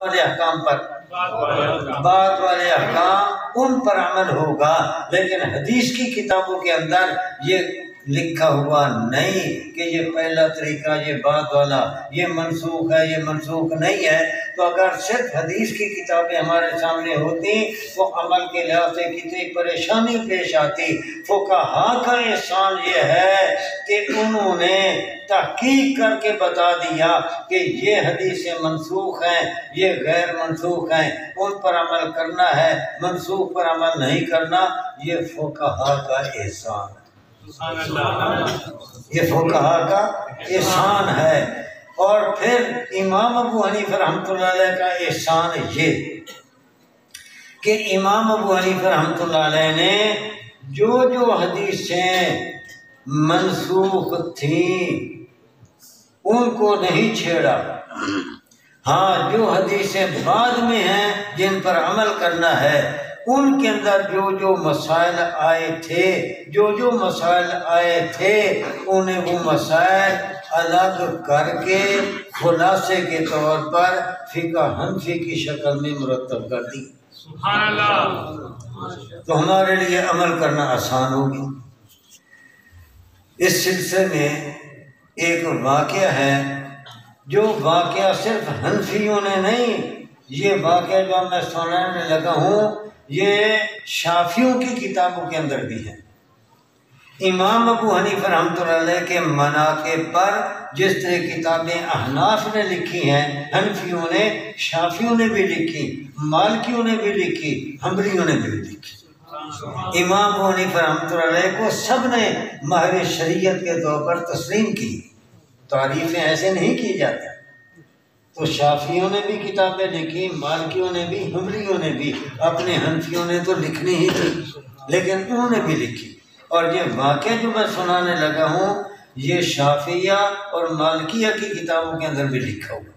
والے احکام پر، بعد والے احکام ان پر عمل ہوگا، لیکن حدیث کی کتابوں کے اندر یہ لکھا ہوا نہیں کہ یہ پہلا طریقہ، یہ بعد والا، یہ منسوخ ہے، یہ منسوخ نہیں ہے۔ تو اگر صرف حدیث کی کتابیں ہمارے سامنے ہوتی تو عمل کے لحاظ سے کتنی پریشانی پیش آتی۔ فقہا کا احسان یہ ہے کہ انہوں نے تحقیق کر کے بتا دیا کہ یہ حدیثیں منسوخ ہیں، یہ غیر منسوخ ہیں، ان پر عمل کرنا ہے، منسوخ پر عمل نہیں کرنا۔ یہ فقہا کا احسان ہے، یہ فقہا کا احسان ہے۔ اور پھر امام ابو حنیفہ رحمۃ اللہ علیہ کا احسان یہ کہ امام ابو حنیفہ رحمۃ اللہ علیہ نے جو حدیثیں منسوخ تھیں ان کو نہیں چھیڑا، ہاں جو حدیثیں بعد میں ہیں جن پر عمل کرنا ہے ان کے اندر جو مسائل آئے تھے انہیں وہ مسائل الگ کر کے خلاصے کے طور پر فقہ حنفی کی شکل میں مرتب کر دی۔ سبحان اللہ، تو ہمارے لیے عمل کرنا آسان ہوگی۔ اس سلسلے میں ایک واقعہ ہے، جو واقعہ صرف حنفیوں نے نہیں، یہ واقعہ جو میں سنانے لگا ہوں یہ شافعیوں کی کتابوں کے اندر بھی ہے۔ امام ابو حنیفہ رحمۃ اللہ علیہ کے مناقب پر جس طرح کتابیں احناف نے لکھی ہیں، حنفیوں نے، شافعیوں نے بھی لکھی، مالکیوں نے بھی لکھی، حنبلیوں نے بھی لکھی۔ امام ابو حنیفہ رحمۃ اللہ علیہ کو سب نے ماہر شریعت کے طور پر تسلیم کی، تعریفیں ایسے نہیں کی جاتی۔ تو شافعیوں نے بھی کتابیں لکھی، مالکیوں نے بھی، حنبلیوں نے بھی، اپنے حنفیوں نے تو لکھنی ہی تھی لیکن انہوں نے بھی لکھی۔ اور یہ واقعہ جو میں سنانے لگا ہوں یہ شافعیہ اور مالکیہ کی کتابوں کے اندر بھی لکھا ہوا۔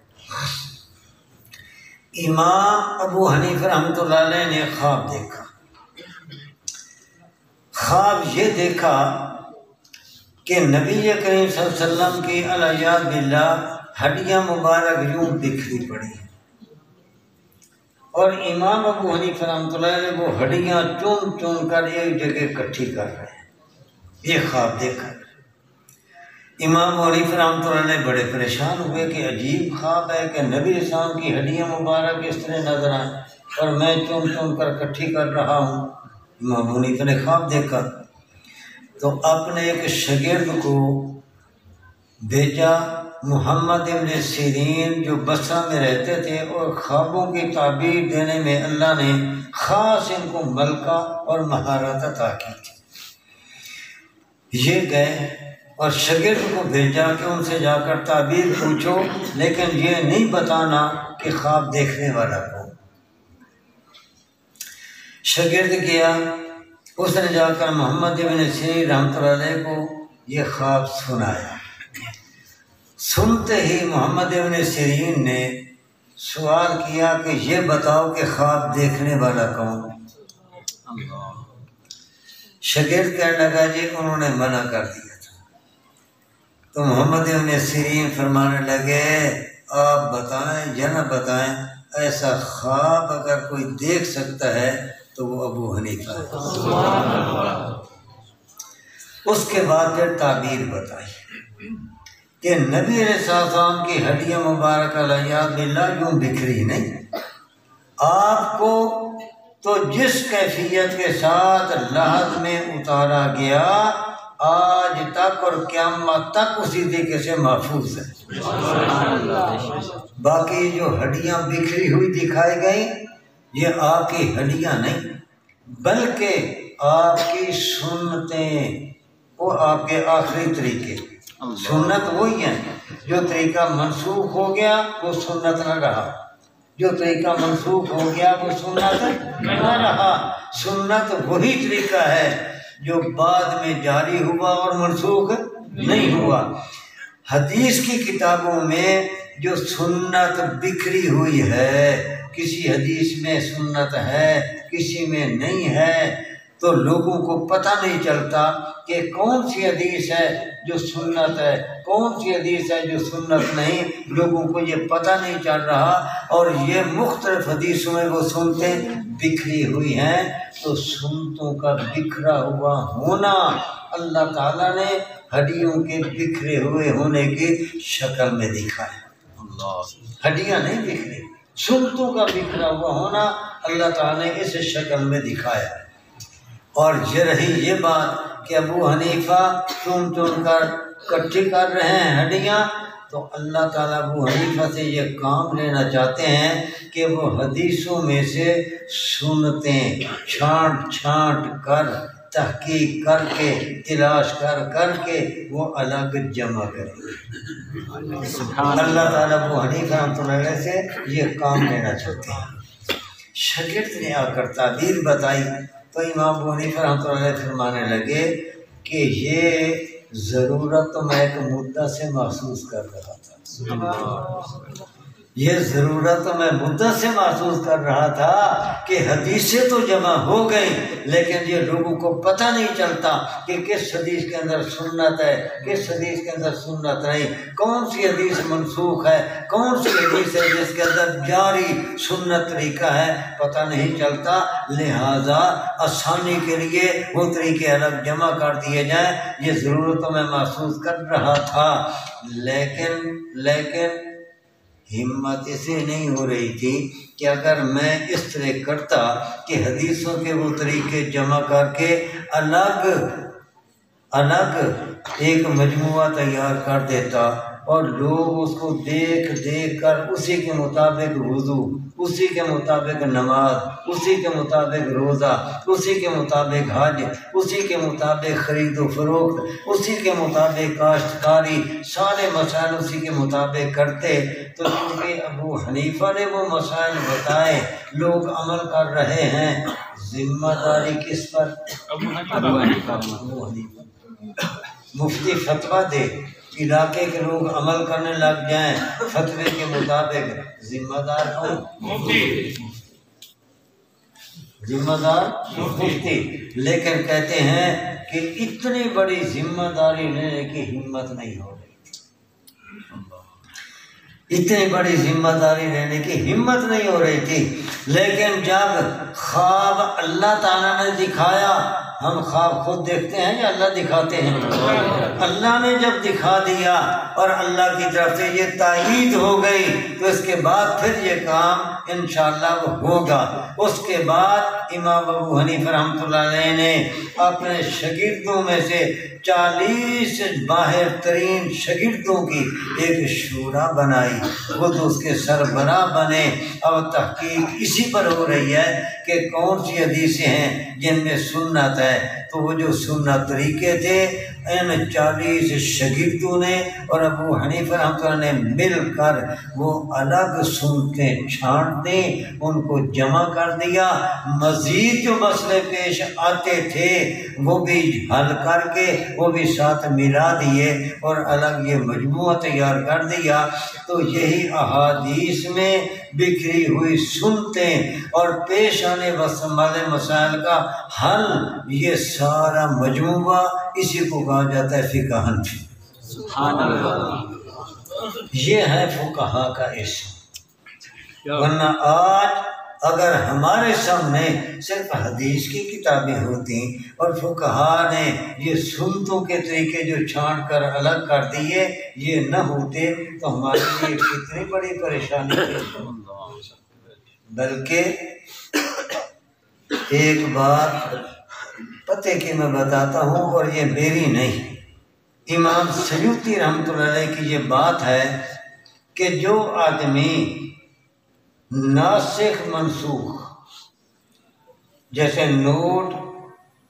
امام ابو حنیفہ رحمۃ اللہ علیہ نے خواب دیکھا۔ خواب یہ دیکھا کہ نبی کریم صلی اللہ علیہ وسلم کی علیہ باللہ ہڈیاں مبارک یوں بکھری پڑی ہیں، اور امام ابو حنیفہ رحمۃ اللہ علیہ وہ ہڈیاں چن چن کر ایک جگہ اکٹھی کر رہے ہیں۔ یہ خواب دیکھا، امام ابو حنیفہ رحمۃ اللہ علیہ بڑے پریشان ہوئے کہ عجیب خواب ہے کہ نبی اسلام کی ہڈیاں مبارک اس طرح نظر آئیں اور میں چن چن کر اکٹھی کر رہا ہوں۔ امام ابو حنیفہ نے خواب دیکھا تو اپنے ایک شاگرد کو بھیجا، محمد ابن سیرین، جو بصرہ میں رہتے تھے اور خوابوں کی تعبیر دینے میں اللہ نے خاص ان کو ملکہ اور مہارت عطا کی تھی۔ یہ گئے اور شاگرد کو بھیجا کہ ان سے جا کر تعبیر پوچھو، لیکن یہ نہیں بتانا کہ خواب دیکھنے والا کون۔ شاگرد گیا، اس نے جا کر محمد ابن سیرین رحمۃ اللہ علیہ کو یہ خواب سنایا۔ سنتے ہی محمد ابن سیرین نے سوال کیا کہ یہ بتاؤ کہ خواب دیکھنے والا کون؟ شاگرد کہنے لگا جی انہوں نے منع کر دیا تھا۔ تو محمد ابن سیرین فرمانے لگے آپ بتائیں یا نہ بتائیں، ایسا خواب اگر کوئی دیکھ سکتا ہے تو وہ ابو حنیفہ ہے۔ اس کے بعد پھر تعبیر بتائی کہ نبی علیہ السلام کی ہڈیاں مبارک علیہ باللہ یوں بکھری نہیں، آپ کو تو جس کیفیت کے ساتھ لحد میں اتارا گیا آج تک اور قیامت تک اسی طریقے سے محفوظ ہے۔ باقی جو ہڈیاں بکھری ہوئی دکھائی گئیں یہ آپ کی ہڈیاں نہیں بلکہ آپ کی سنتیں، وہ آپ کے آخری طریقے۔ سنت وہی ہے، جو طریقہ منسوخ ہو گیا وہ سنت نہ رہا، جو طریقہ منسوخ ہو گیا وہ سنت نہ رہا۔ سنت وہی طریقہ ہے جو بعد میں جاری ہوا اور منسوخ نہیں ہوا۔ حدیث کی کتابوں میں جو سنت بکھری ہوئی ہے، کسی حدیث میں سنت ہے کسی میں نہیں ہے، تو لوگوں کو پتہ نہیں چلتا کہ کون سی حدیث ہے جو سنت ہے، کون سی حدیث ہے جو سنت نہیں، لوگوں کو یہ پتہ نہیں چل رہا، اور یہ مختلف حدیثوں میں وہ سنتیں بکھری ہوئی ہیں۔ تو سنتوں کا بکھرا ہوا ہونا اللہ تعالیٰ نے ہڈیوں کے بکھرے ہوئے ہونے کی شکل میں دکھایا۔ ہڈیاں نہیں بکھری، سنتوں کا بکھرا ہوا ہونا اللہ تعالیٰ نے اس شکل میں دکھایا۔ اور یہ رہی یہ بات کہ ابو حنیفہ چن کر اکٹھی کر رہے ہیں ہڈیاں، تو اللہ تعالیٰ ابو حنیفہ سے یہ کام لینا چاہتے ہیں کہ وہ حدیثوں میں سے سنتیں چھانٹ چھانٹ کر، تحقیق کر کے، تلاش کر کے وہ الگ جمع کریں۔ اللہ تعالیٰ ابو حنیفہ رحمۃ اللہ علیہ سے یہ کام لینا چاہتے ہیں۔ شاگرد نے آ کر تعبیر بتائی تو امام ابو حنیفہ رحمۃ اللہ علیہ فرمانے لگے کہ یہ ضرورت میں ایک مدت سے محسوس کر رہا تھا، یہ ضرورت میں مدت سے محسوس کر رہا تھا کہ حدیثیں تو جمع ہو گئی، لیکن یہ لوگوں کو پتہ نہیں چلتا کہ کس حدیث کے اندر سنت ہے، کس حدیث کے اندر سنت نہیں، کون سی حدیث منسوخ ہے، کون سی حدیث ہے جس کے اندر جاری سنت طریقہ ہے، پتہ نہیں چلتا۔ لہٰذا آسانی کے لیے وہ طریقے الگ جمع کر دیے جائیں، یہ ضرورت میں محسوس کر رہا تھا، لیکن ہمت اسے نہیں ہو رہی تھی کہ اگر میں اس طرح کرتا کہ حدیثوں کے وہ طریقے جمع کر کے الگ ایک مجموعہ تیار کر دیتا اور لوگ اس کو دیکھ کر اسی کے مطابق وضو، اسی کے مطابق نماز، اسی کے مطابق روزہ، اسی کے مطابق حج، اسی کے مطابق خرید و فروخت، اسی کے مطابق کاشتکاری، سارے مسائل اسی کے مطابق کرتے، تو چونکہ ابو حنیفہ نے وہ مسائل بتائے، لوگ عمل کر رہے ہیں، ذمہ داری کس پر؟ ابو حنیفہ۔ مفتی فتویٰ دے، علاقے کے لوگ عمل کرنے لگ جائیں فتوے کے مطابق، ذمہ دار کون؟ ذمہ دار مفتی۔ لیکن کہتے ہیں کہ اتنی بڑی ذمہ داری لینے کی ہمت نہیں ہو رہی، اتنی بڑی ذمہ داری لینے کی ہمت نہیں ہو رہی تھی، لیکن جب خواب اللہ تعالیٰ نے دکھایا، ہم خواب خود دیکھتے ہیں یا اللہ دکھاتے ہیں؟ اللہ نے جب دکھا دیا اور اللہ کی طرف سے یہ تائید ہو گئی تو اس کے بعد پھر یہ کام انشاءاللہ وہ ہوگا۔ اس کے بعد امام ابو حنیفہ رحمۃ اللہ علیہ نے اپنے شاگردوں میں سے 40 ماہر ترین شاگردوں کی ایک شورا بنائی، خود اس کے سربراہ بنے۔ اب تحقیق اسی پر ہو رہی ہے کہ کون سی حدیثیں ہیں جن میں سنت ہے، تو وہ جو سنت طریقے تھے ان 40 شاگردوں نے اور ابو حنیفہ رحمۃ اللہ نے مل کر وہ الگ سنتیں چھانٹ دیں، ان کو جمع کر دیا، مزید جو مسئلے پیش آتے تھے وہ بھی حل کر کے وہ بھی ساتھ ملا دیے اور الگ یہ مجموعہ تیار کر دیا۔ تو یہی احادیث میں بکھری ہوئی سنتیں اور پیش آنے والے مسائل کا حل، یہ سارا مجموعہ اسی کو کہا جاتا ہے فقہ حنفی۔ سبحان اللہ، یہ ہے فقہا کا اسم۔ ورنہ آج اگر ہمارے سامنے صرف حدیث کی کتابیں ہوتی اور فقہا نے یہ سنتوں کے طریقے جو چھانٹ کر الگ کر دیے یہ نہ ہوتے تو ہمارے لیے کتنی بڑی پریشانی ہے۔ بلکہ ایک بات پتے کی میں بتاتا ہوں اور یہ میری نہیں، امام سیوطی رحمۃ اللہ علیہ کی یہ بات ہے کہ جو آدمی ناسخ منسوخ، جیسے نوٹ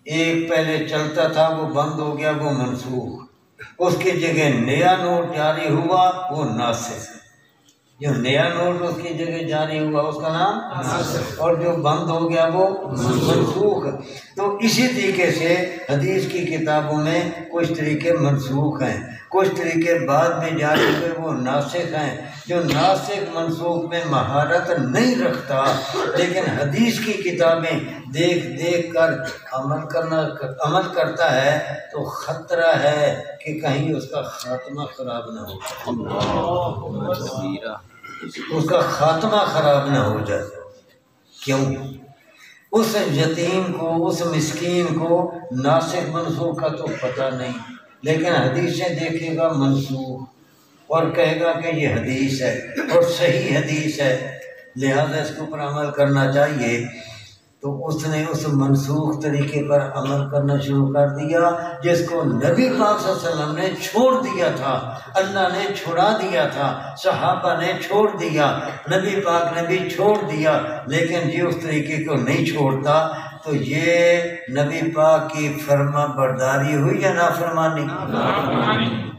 ایک پہلے چلتا تھا وہ بند ہو گیا وہ منسوخ، اس کی جگہ نیا نوٹ جاری ہوا وہ ناسخ، جو نیا نوٹ اس کی جگہ جاری ہوا اس کا نام، اور جو بند ہو گیا وہ منسوخ۔ تو اسی طریقے سے حدیث کی کتابوں میں کچھ طریقے منسوخ ہیں، کچھ طریقے بعد میں جاری ہوئے وہ ناسخ ہیں۔ جو ناسخ منسوخ میں مہارت نہیں رکھتا لیکن حدیث کی کتابیں دیکھ دیکھ کر عمل کرتا ہے تو خطرہ ہے کہ کہیں اس کا خاتمہ خراب نہ ہو، اس کا خاتمہ خراب نہ ہو جائے۔ کیوں؟ اس یتیم کو، اس مسکین کو ناسخ منسوخ کا تو پتہ نہیں، لیکن حدیثیں دیکھے گا منسوخ اور کہے گا کہ یہ حدیث ہے اور صحیح حدیث ہے، لہذا اس کے اوپر عمل کرنا چاہیے۔ تو اس نے اس منسوخ طریقے پر عمل کرنا شروع کر دیا جس کو نبی پاک صلی اللہ علیہ وسلم نے چھوڑ دیا تھا، اللہ نے چھڑا دیا تھا، صحابہ نے چھوڑ دیا، نبی پاک نے بھی چھوڑ دیا، لیکن یہ اس طریقے کو نہیں چھوڑتا تو یہ نبی پاک کی فرما برداری ہوئی یا نافرمانی؟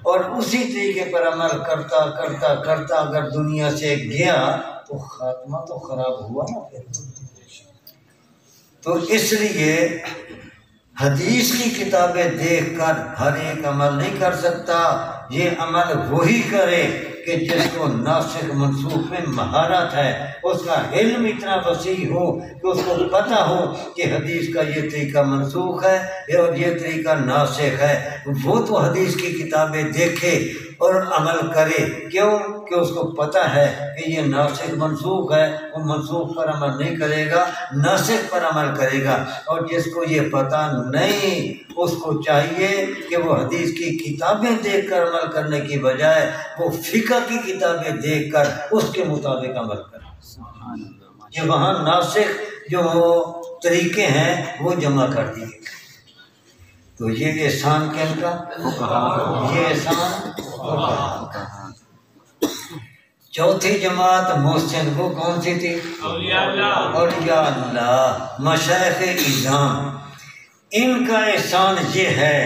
اور اسی طریقے پر عمل کرتا کرتا کرتا اگر دنیا سے گیا تو خاتمہ تو خراب ہوا نا پھر۔ تو اس لیے حدیث کی کتابیں دیکھ کر ہر ایک عمل نہیں کر سکتا، یہ عمل وہی کرے کہ جس کو ناسخ منسوخ میں مہارت ہے، اس کا علم اتنا وسیع ہو کہ اس کو پتہ ہو کہ حدیث کا یہ طریقہ منسوخ ہے اور یہ طریقہ ناسخ ہے، وہ تو حدیث کی کتابیں دیکھے اور عمل کرے۔ کیوں کہ اس کو پتہ ہے کہ یہ ناسخ منسوخ ہے، وہ منسوخ پر عمل نہیں کرے گا، ناسخ پر عمل کرے گا۔ اور جس کو یہ پتہ نہیں اس کو چاہیے کہ وہ حدیث کی کتابیں دیکھ کر عمل کرنے کی بجائے وہ فقہ کی کتابیں دیکھ کر اس کے مطابق عمل کرے۔ یہ وہاں ناسخ جو طریقے ہیں وہ جمع کر دیے گئے۔ تو یہ احسان کن کا؟ یہ احسان۔ چوتھی جماعت محسن، وہ کون سی تھی؟ اولیاء اللہ، مشائخ اعظام۔ ان کا احسان یہ ہے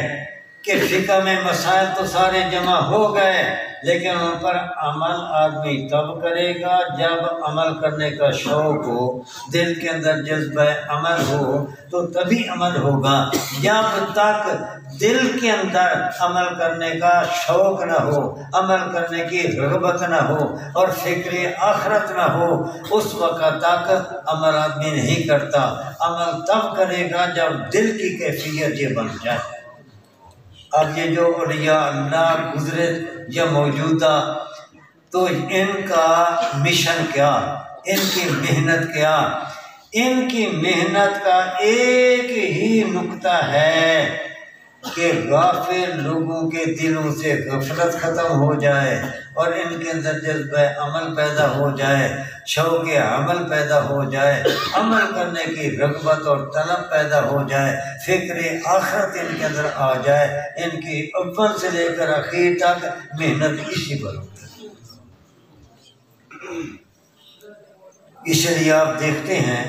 کہ فقہ میں مسائل تو سارے جمع ہو گئے لیکن ان پر عمل آدمی تب کرے گا جب عمل کرنے کا شوق ہو، دل کے اندر جذبہ عمل ہو تو تبھی عمل ہوگا۔ جب تک دل کے اندر عمل کرنے کا شوق نہ ہو، عمل کرنے کی رغبت نہ ہو اور فکر آخرت نہ ہو، اس وقت تک عمل آدمی نہیں کرتا۔ عمل تب کرے گا جب دل کی کیفیت یہ بن جائے۔ اب یہ جو اولیاء اللہ گزرے یا موجودہ، تو ان کا مشن کیا، ان کی محنت کیا؟ ان کی محنت کا ایک ہی نقطہ ہے کہ غافل لوگوں کے دلوں سے غفلت ختم ہو جائے اور ان کے اندر جذبہ عمل پیدا ہو جائے، شوق عمل پیدا ہو جائے، عمل کرنے کی رغبت اور طلب پیدا ہو جائے، فکر آخرت ان کے اندر آ جائے۔ ان کی اول سے لے کر آخر تک محنت اسی پر ہوتی ہے۔ اس لیے آپ دیکھتے ہیں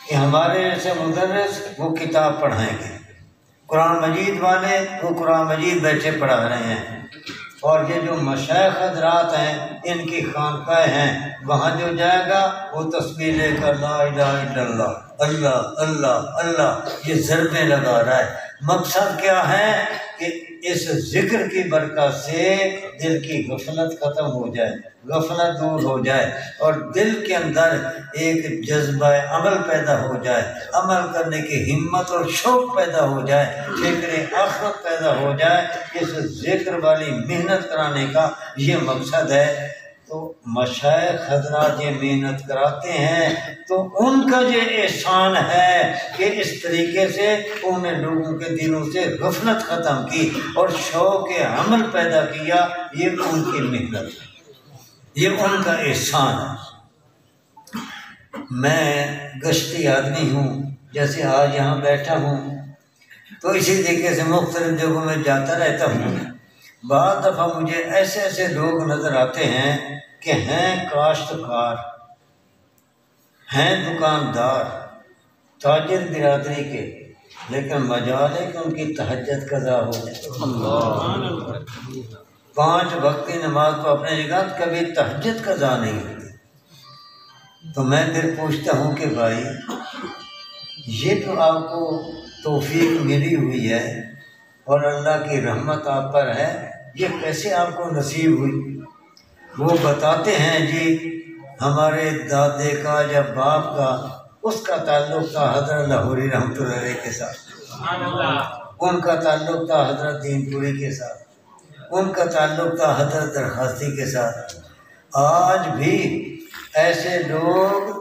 کہ ہمارے جیسے مدرس وہ کتاب پڑھائیں گے، قرآن مجید والے وہ قرآن مجید بیٹھے پڑھا رہے ہیں، اور یہ جو مشائخ حضرات ہیں ان کی خانقاہ ہیں، وہاں جو جائے گا وہ تسبیح لے کر لا الہ الا اللہ، اللہ اللہ اللہ یہ ضربیں لگا رہا ہے۔ مقصد کیا ہے کہ اس ذکر کی برکت سے دل کی غفلت ختم ہو جائے، غفلت دور ہو جائے اور دل کے اندر ایک جذبہ عمل پیدا ہو جائے، عمل کرنے کی ہمت اور شوق پیدا ہو جائے، فکر آخرت پیدا ہو جائے۔ اس ذکر والی محنت کرانے کا یہ مقصد ہے۔ تو مشائخ حضرات یہ محنت کراتے ہیں تو ان کا یہ احسان ہے کہ اس طریقے سے انہوں نے لوگوں کے دلوں سے غفلت ختم کی اور شوق عمل پیدا کیا۔ یہ ان کی محنت ہے، یہ ان کا احسان ہے۔ میں گشتی آدمی ہوں، جیسے آج یہاں بیٹھا ہوں تو اسی طریقے سے مختلف جگہوں میں جاتا رہتا ہوں۔ بعض دفعہ مجھے ایسے ایسے لوگ نظر آتے ہیں کہ ہیں کاشتکار، ہیں دکاندار، تاجر برادری کے، لیکن مجال ہے کہ ان کی تہجد قضا ہو جائے۔ 5 وقت کی نماز تو اپنے جگہ، کبھی تہجد قضا نہیں ہوتی۔ تو میں پھر پوچھتا ہوں کہ بھائی یہ تو آپ کو توفیق ملی ہوئی ہے اور اللہ کی رحمت آپ پر ہے، یہ کیسے آپ کو نصیب ہوئی؟ وہ بتاتے ہیں جی ہمارے دادے کا یا باپ کا اس کا تعلق تھا حضرت لاہوری رحمۃ اللہ علیہ کے ساتھ، ان کا تعلق تھا حضرت دین پوری کے ساتھ، ان کا تعلق تھا حضرت درخواستی کے ساتھ۔ آج بھی ایسے لوگ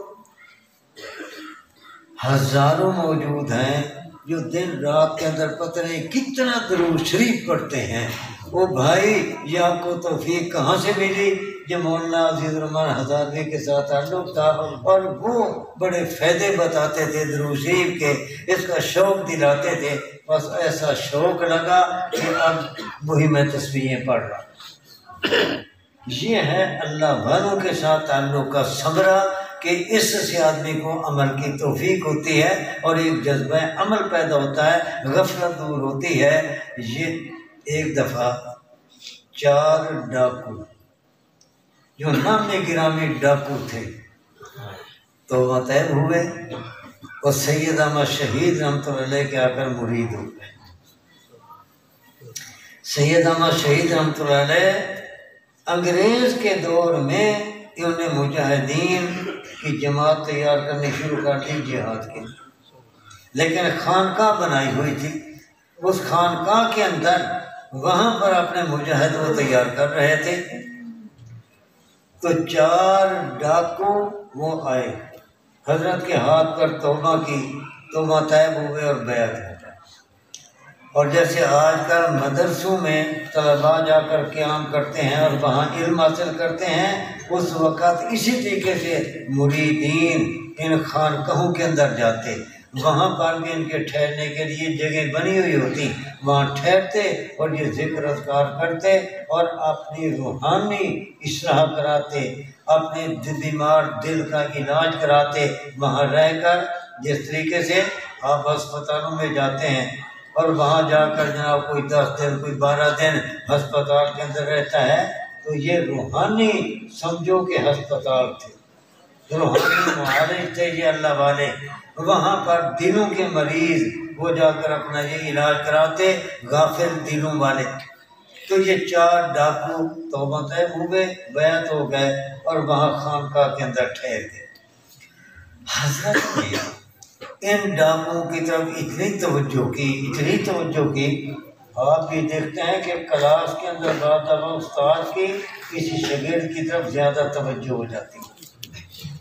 ہزاروں موجود ہیں جو دن رات کے اندر پتہ نہیں کتنا درود شریف پڑھتے ہیں۔ وہ بھائی یہ آپ کو توفیق کہاں سے ملی؟ یہ مولانا عزیز الرحمان ہزاروی کے ساتھ تعلق تھا اور وہ بڑے فائدے بتاتے تھے درود شریف کے، اس کا شوق دلاتے تھے، بس ایسا شوق لگا کہ اب وہی میں تسبیحیں پڑھ رہا۔ یہ ہے اللہ والوں کے ساتھ تعلق کا ثمرہ کہ اس سے آدمی کو عمل کی توفیق ہوتی ہے اور ایک جذبہ عمل پیدا ہوتا ہے، غفلت دور ہوتی ہے۔ یہ ایک دفعہ 4 ڈاکو جو نامی گرامی ڈاکو تھے تو مطیب ہوئے اور سید احمد شہید رحمۃ اللہ علیہ کے آ کر مرید ہو گئے۔ سید احمد شہید رحمۃ اللہ علیہ انگریز کے دور میں انہوں نے مجاہدین کی جماعت تیار کرنی شروع کر دی جہاد کے، لیکن خانقاہ بنائی ہوئی تھی، اس خانقاہ کے اندر وہاں پر اپنے مجاہد وہ تیار کر رہے تھے۔ تو 4 ڈاکو وہ آئے، حضرت کے ہاتھ پر توبہ کی، توبہ طیب ہوئے اور بیعت ہو گئے۔ اور جیسے آج کل مدرسوں میں طلباء جا کر قیام کرتے ہیں اور وہاں علم حاصل کرتے ہیں، اس وقت اسی طریقے سے مریدین ان خانقاہوں کے اندر جاتے، وہاں پر بھی ان کے ٹھہرنے کے لیے جگہ بنی ہوئی ہوتی، وہاں ٹھہرتے اور یہ ذکر اذکار کرتے اور اپنی روحانی اصلاح کراتے، اپنے بیمار دل کا علاج کراتے وہاں رہ کر۔ جس طریقے سے آپ ہسپتالوں میں جاتے ہیں اور وہاں جا کر جناب کوئی 10 دن کوئی 12 دن ہسپتال کے اندر رہتا ہے، تو یہ روحانی سمجھو کہ ہسپتال تھے، روحانی معالج تھے یہ اللہ والے، وہاں پر دلوں کے مریض وہ جا کر اپنا یہ علاج کراتے، غافل دلوں والے۔ تو یہ 4 ڈاکو توبہ طیب ہوئے، بیعت ہو گئے اور وہاں خانقاہ کے اندر ٹھہر گئے۔ حضرت نے ان ڈاکوؤں کی طرف اتنی توجہ کی، آپ بھی دیکھتے ہیں کہ کلاس کے اندر بعض دفعہ استاد کی کسی شاگرد کی طرف زیادہ توجہ ہو جاتی ہے۔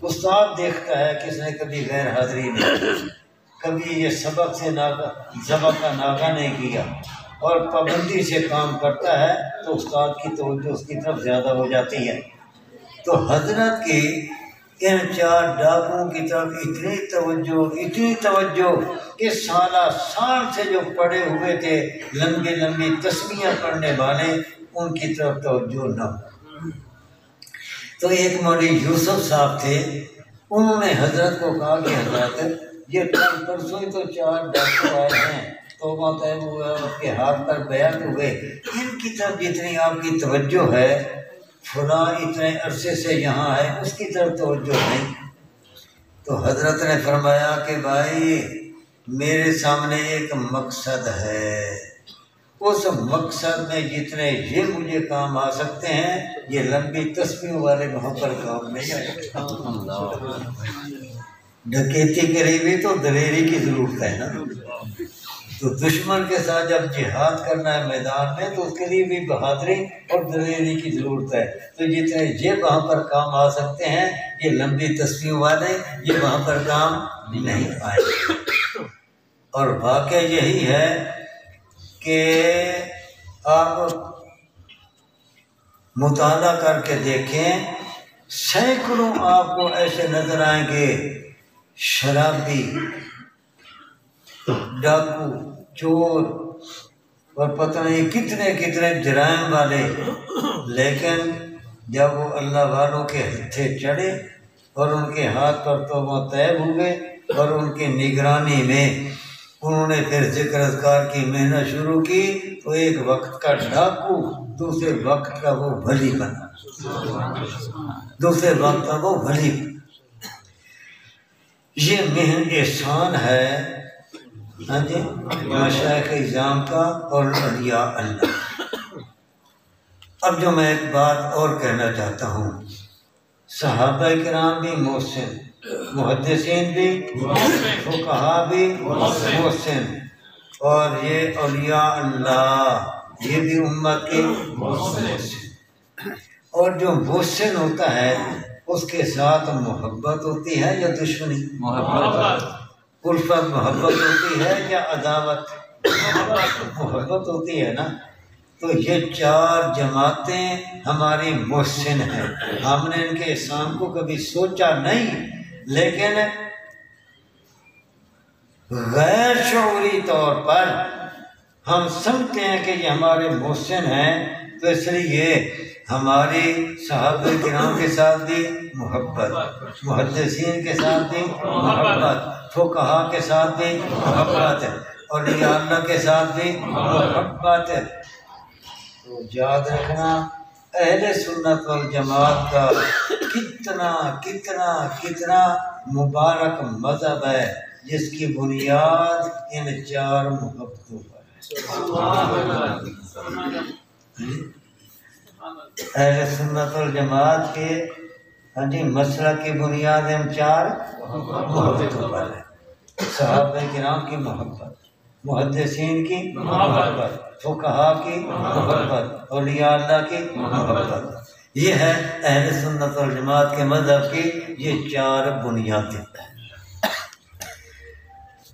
استاد دیکھتا ہے کہ اس نے کبھی غیر حاضری نہیں، کبھی یہ سبق کا ناغہ نہیں کیا اور پابندی سے کام کرتا ہے، تو استاد کی توجہ اس کی طرف زیادہ ہو جاتی ہے۔ تو حضرت کی ان 4 ڈاکوؤں کی طرف اتنی توجہ کہ سالہ سال سے جو پڑے ہوئے تھے لمبی لمبی تسبیحیں پڑھنے والے، ان کی طرف توجہ نہ ہو۔ تو ایک مولوی یوسف صاحب تھے، انہوں نے حضرت کو کہا کہ حضرت یہ کل پرسوں ہی تو 4 ڈاکو آئے ہیں، توبہ طیب ہوئے اور اس کے ہاتھ پر بیعت ہوئے، ان کی طرف جتنی آپ کی توجہ ہے، فلاں اتنے عرصے سے یہاں ہے، اس کی طرف توجہ نہیں۔ تو حضرت نے فرمایا کہ بھائی میرے سامنے ایک مقصد ہے، اس مقصد میں جتنے یہ مجھے کام آ سکتے ہیں، یہ لمبی تسبیحوں والے وہاں پر کام نہیں آئے۔ ڈکیتی کے لیے بھی تو دلیری کی ضرورت ہے نا، تو دشمن کے ساتھ جب جہاد کرنا ہے میدان میں تو اس کے لیے بھی بہادری اور دلیری کی ضرورت ہے۔ تو جتنے یہ وہاں پر کام آ سکتے ہیں، یہ لمبی تسبیحوں والے یہ وہاں پر کام نہیں آئے۔ اور واقعہ یہی ہے کہ آپ مطالعہ کر کے دیکھیں، سینکڑوں آپ کو ایسے نظر آئیں گے شرابی، ڈاکو، چور اور پتہ نہیں کتنے کتنے جرائم والے، لیکن جب وہ اللہ والوں کے ہتھے چڑھے اور ان کے ہاتھ پر توبہ طیب ہوئے اور ان کی نگرانی میں انہوں نے پھر ذکر اذکار کی محنت شروع کی تو ایک وقت کا ڈاکو دوسرے وقت کا وہ ولی بنا، دوسرے وقت کا وہ ولی بنا۔ یہ محن احسان ہے ہاں جی مشائخ اعظام کا اور اولیاء اللہ۔ اب جو میں ایک بات اور کہنا چاہتا ہوں، صحابہ کرام بھی محسن، محدثین بھی فقہا بھی محسن، اور یہ اولیاء اللہ یہ بھی امت کے محسن۔ اور جو محسن ہوتا ہے اس کے ساتھ محبت ہوتی ہے یا دشمنی؟ محبت۔ الفت محبت ہوتی ہے یا عداوت؟ محبت ہوتی ہے نا۔ تو یہ چار جماعتیں ہماری محسن ہیں۔ ہم نے ان کے احسان کو کبھی سوچا نہیں، لیکن غیر شعوری طور پر ہم سمجھتے ہیں کہ یہ ہمارے محسن ہیں، تو اس لیے ہماری صحابہ کرام کے ساتھ بھی محبت، محدثین کے ساتھ بھی محبت، فقہا کے ساتھ بھی محبت، اولیاء اللہ کے ساتھ بھی محبت۔ تو یاد رکھنا اہل سنت والجماعت کا کتنا کتنا کتنا مبارک مذہب ہے جس کی بنیاد ان چار محبتوں پر ہے۔ اہل سنت والجماعت کے ہاں جی مسلک کی بنیاد ان چار محبتوں پر ہے۔ صحابہ کرام کی محبت، محدثین کی محبت، فقہا کی محبت، اولیاء اللہ کی محبت، یہ ہے اہل سنت والجماعت کے مذہب کی یہ چار بنیادیں ہیں۔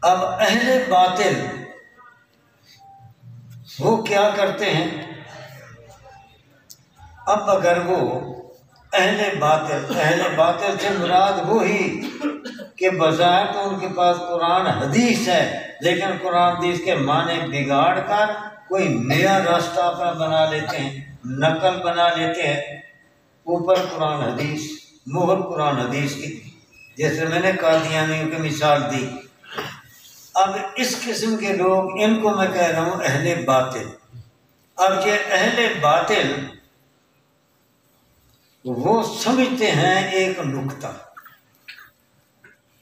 اب اہل باطل وہ کیا کرتے ہیں؟ اب اگر وہ اہل باطل سے مراد وہی کہ بظاہر تو ان کے پاس قرآن حدیث ہے، لیکن قرآن حدیث کے معنی بگاڑ کر کوئی نیا راستہ اپنا بنا لیتے ہیں، نقل بنا لیتے ہیں، اوپر قرآن حدیث، مہر قرآن حدیث کی، جیسے میں نے قادیانیوں کی مثال دی۔ اب اس قسم کے لوگ، ان کو میں کہہ رہا ہوں اہل باطل۔ اب یہ اہل باطل وہ سمجھتے ہیں ایک نکتہ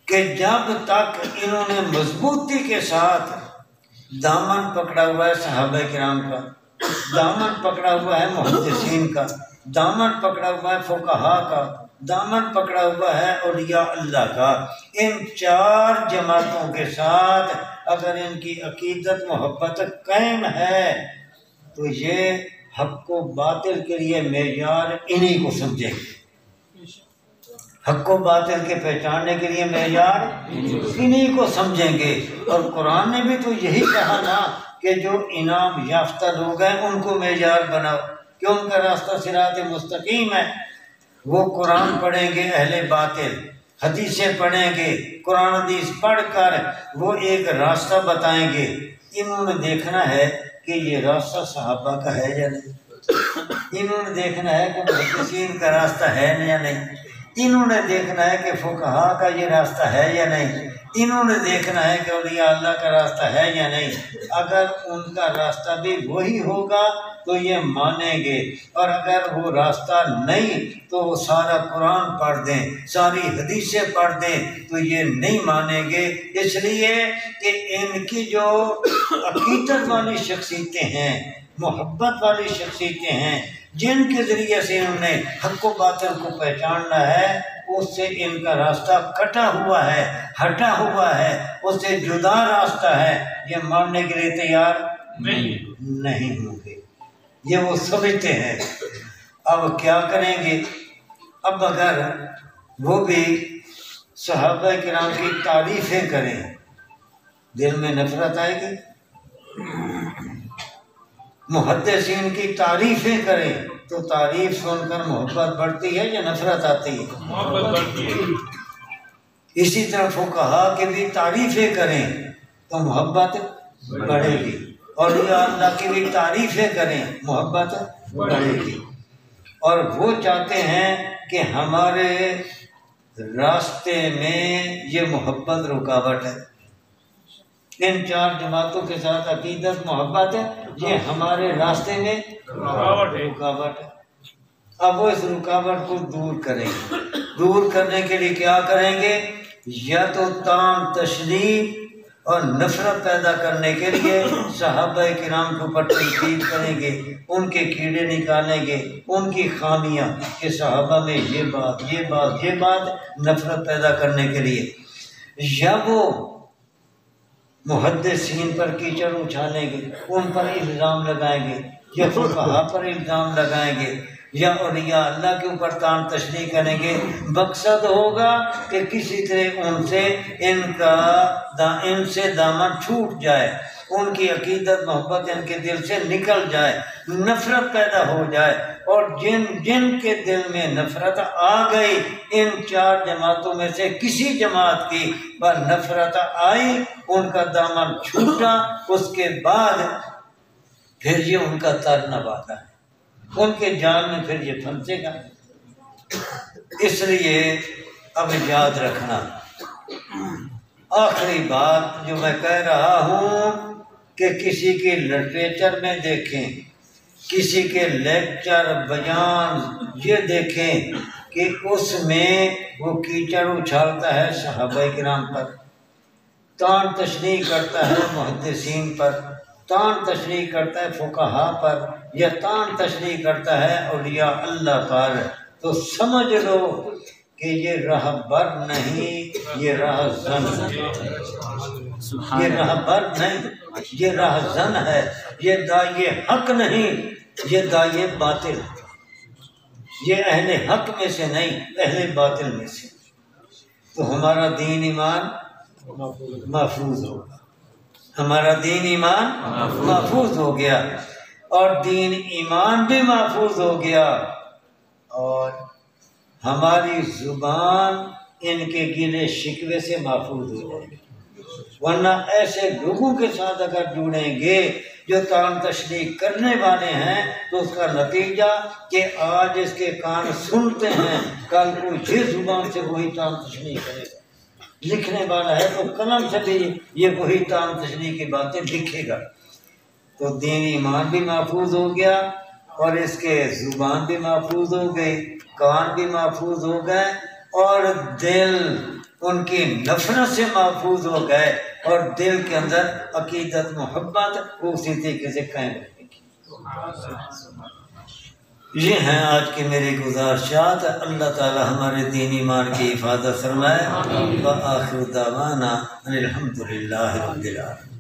کہ جب تک انہوں نے مضبوطی کے ساتھ دامن پکڑا ہوا ہے صحابہ کرام کا، دامن پکڑا ہوا ہے محدثین کا، دامن پکڑا ہوا ہے فقہا کا، دامن پکڑا ہوا ہے اولیاء اللہ کا، ان چار جماعتوں کے ساتھ اگر ان کی عقیدت محبت قائم ہے تو یہ حق و باطل کے لیے معیار انہی کو سمجھیں گے، حق و باطل کے پہچاننے کے لیے معیار انہی کو سمجھیں گے۔ اور قرآن نے بھی تو یہی کہا نا کہ جو انعام یافتہ لوگ ہیں ان کو معیار بناؤ، کہ ان کا راستہ صراط مستقیم ہے۔ وہ قرآن پڑھیں گے اہل باطل، حدیثیں پڑھیں گے، قرآن حدیث پڑھ کر وہ ایک راستہ بتائیں گے۔ انہوں نے دیکھنا ہے کہ یہ راستہ صحابہ کا ہے یا نہیں، انہوں نے دیکھنا ہے کہ محدثین کا راستہ ہے یا نہیں، انہوں نے دیکھنا ہے کہ فقہا کا یہ راستہ ہے یا نہیں، انہوں نے دیکھنا ہے کہ اولیاء اللہ کا راستہ ہے یا نہیں۔ اگر ان کا راستہ بھی وہی ہوگا تو یہ مانیں گے، اور اگر وہ راستہ نہیں تو وہ سارا قرآن پڑھ دیں، ساری حدیثیں پڑھ دیں تو یہ نہیں مانیں گے، اس لیے کہ ان کی جو عقیدت والی شخصیتیں ہیں، محبت والی شخصیتیں ہیں، جن کے ذریعے سے انہوں نے حق و باطل کو پہچاننا ہے، اس سے ان کا راستہ کٹا ہوا ہے، ہٹا ہوا ہے، اس سے جدا راستہ ہے، یہ ماننے کے لیے تیار نہیں ہوں گے، یہ وہ سمجھتے ہیں۔ اب کیا کریں گے؟ اب اگر وہ بھی صحابہ کرام کی تعریفیں کریں، دل میں نفرت آئے گی؟ محدثین کی تعریفیں کریں تو تعریف سن کر محبت بڑھتی ہے یا نفرت آتی ہے؟ محبت بڑھتی ہے۔ اسی طرح فقہا کی بھی تعریفیں کریں تو محبت بڑھے گی، اولیاء اللہ کی بھی تعریفیں کریں محبت بڑھے گی۔ اور وہ چاہتے ہیں کہ ہمارے راستے میں یہ محبت رکاوٹ ہے، ان 4 جماعتوں کے ساتھ عقیدت محبت ہے، یہ ہمارے راستے میں رکاوٹ ہے۔ اب وہ اس رکاوٹ کو دور کریں گے۔ دور کرنے کے لیے کیا کریں گے؟ یا تو تام تشریح اور نفرت پیدا کرنے کے لیے صحابہ کرام کے اوپر تنقید کریں گے، ان کے کیڑے نکالیں گے، ان کی خامیاں کہ صحابہ میں یہ بات نفرت پیدا کرنے کے لیے، یا وہ محدثین پر کیچڑ اچھالیں گے، ان پر الزام لگائیں گے، یا فقہا پر الزام لگائیں گے، یا اولیاء اللہ کے اوپر تان تشریح کریں گے۔ مقصد ہوگا کہ کسی طرح ان سے دامن چھوٹ جائے، ان کی عقیدت محبت ان کے دل سے نکل جائے، نفرت پیدا ہو جائے، اور جن کے دل میں نفرت آ گئی، ان 4 جماعتوں میں سے کسی جماعت کی پر نفرت آئی، ان کا دامن چھوٹا، اس کے بعد پھر یہ ان کا تر نباتا ہے، ان کے جال میں پھر یہ پھنسے گا۔ اس لیے اب یاد رکھنا، آخری بات جو میں کہہ رہا ہوں کہ کسی کے لٹریچر میں دیکھیں، کسی کے لیکچر بیان یہ دیکھیں کہ اس میں وہ کیچڑ اچھالتا ہے صحابہ کرام پر، تان تشریح کرتا ہے محدثین پر، تان تشریح کرتا ہے فقہا پر، یا تان تشریح کرتا ہے اولیاء اللہ پر، تو سمجھ لو کہ یہ رہبر نہیں، یہ رہزن ہے، یہ رہبر نہیں، یہ رہزن ہے، یہ داعی حق نہیں، یہ داعی باطل ہے، یہ اہل حق میں سے نہیں، اہل باطل میں سے۔ تو ہمارا دین ایمان محفوظ ہوگا، ہمارا دین ایمان محفوظ ہو گیا، اور دین ایمان بھی محفوظ ہو گیا، اور ہماری زبان ان کے گلے شکوے سے محفوظ ہو جائے گی۔ ورنہ ایسے لوگوں کے ساتھ اگر جڑیں گے جو تان تشریح کرنے والے ہیں، تو اس کا نتیجہ کہ آج اس کے کان سنتے ہیں، کل کو یہ زبان سے وہی تان تشریح کرے گا۔ لکھنے والا ہے تو قلم سے بھی یہ وہی تان تشریح کی باتیں لکھے گا۔ تو دین ایمان بھی محفوظ ہو گیا، اور اس کے زبان بھی محفوظ ہو گئی، کان بھی محفوظ ہو گئے، اور دل ان کی نفرت سے محفوظ ہو گئے، اور دل کے اندر عقیدت محبت اسی طریقے سے قائم رہے گی۔ یہ ہیں آج کی میری گزارشات۔ اللہ تعالی ہمارے دین ایمان کی حفاظت فرمائے۔ وآخر دعوانا ان الحمد للہ رب العالمین۔